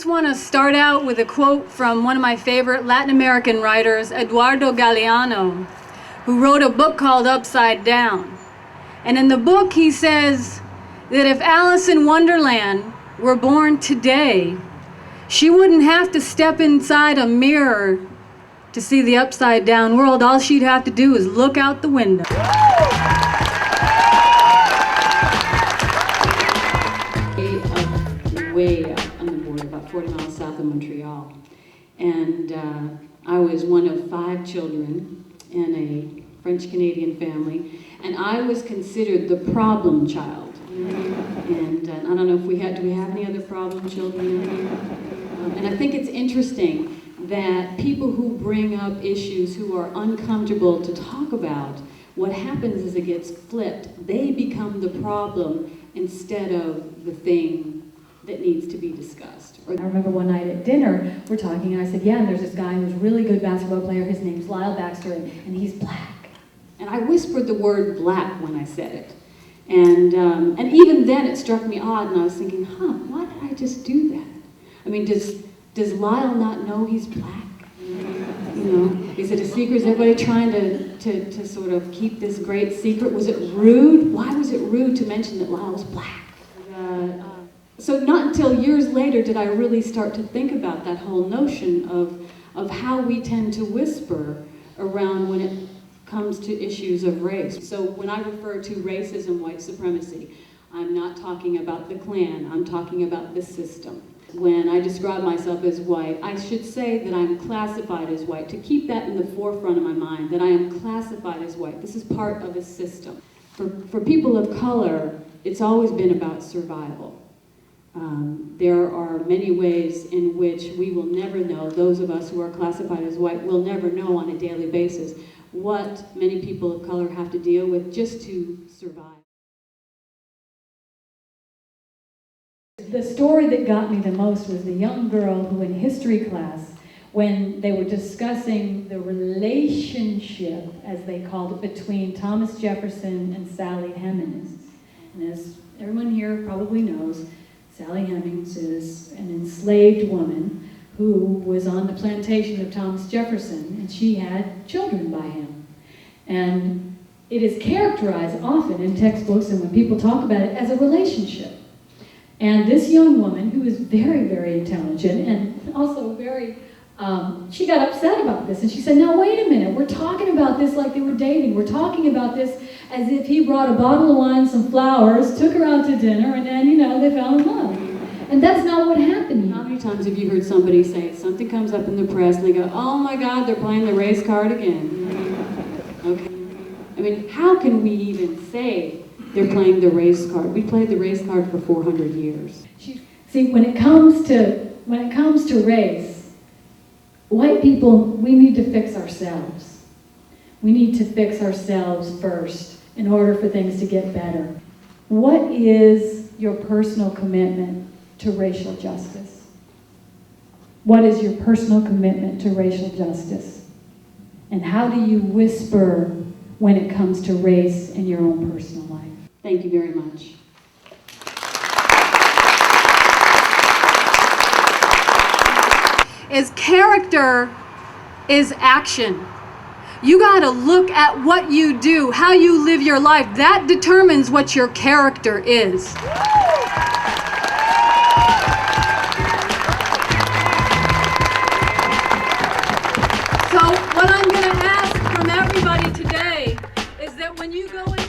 just want to start out with a quote from one of my favorite Latin American writers, Eduardo Galeano, who wrote a book called Upside Down. And in the book he says that if Alice in Wonderland were born today, she wouldn't have to step inside a mirror to see the upside down world. All she'd have to do is look out the window. Way up on the border, about 40 miles south of Montreal. And I was one of 5 children in a French-Canadian family, and I was considered the problem child. And I don't know if do we have any other problem children? And I think it's interesting that people who bring up issues who are uncomfortable to talk about, what happens is it gets flipped. They become the problem instead of the thing that needs to be discussed. I remember one night at dinner, we're talking, and I said, yeah, and there's this guy who's a really good basketball player, his name's Lyle Baxter, and he's black. And I whispered the word black when I said it. And even then it struck me odd, and I was thinking, why did I just do that? I mean, does Lyle not know he's black? You know, is it a secret? Is everybody trying to sort of keep this great secret? Was it rude? Why was it rude to mention that Lyle was black? So not until years later did I really start to think about that whole notion of how we tend to whisper around when it comes to issues of race. So when I refer to racism, white supremacy, I'm not talking about the Klan, I'm talking about the system. When I describe myself as white, I should say that I'm classified as white, to keep that in the forefront of my mind, that I am classified as white. This is part of a system. For people of color, it's always been about survival. There are many ways in which we will never know, those of us who are classified as white will never know on a daily basis what many people of color have to deal with just to survive. The story that got me the most was the young girl who in history class, when they were discussing the relationship, as they called it, between Thomas Jefferson and Sally Hemings. And as everyone here probably knows, Sally Hemings is an enslaved woman who was on the plantation of Thomas Jefferson, and she had children by him. And it is characterized often in textbooks and when people talk about it as a relationship. And this young woman, who is very, very intelligent and also very, she got upset about this, and she said, now wait a minute, we're talking about this like they were dating. We're talking about this as if he brought a bottle of wine, some flowers, took her out to dinner, and then, they fell in love. And that's not what happened. How many times have you heard somebody say, something comes up in the press, and they go, oh my God, they're playing the race card again. Okay. I mean, how can we even say they're playing the race card? We played the race card for 400 years. See, when it comes to race, white people, we need to fix ourselves. We need to fix ourselves first in order for things to get better. What is your personal commitment to racial justice? What is your personal commitment to racial justice? And how do you whisper when it comes to race in your own personal life? Thank you very much. Character is action. You gotta look at what you do, how you live your life. That determines what your character is. So what I'm gonna ask from everybody today is that when you go in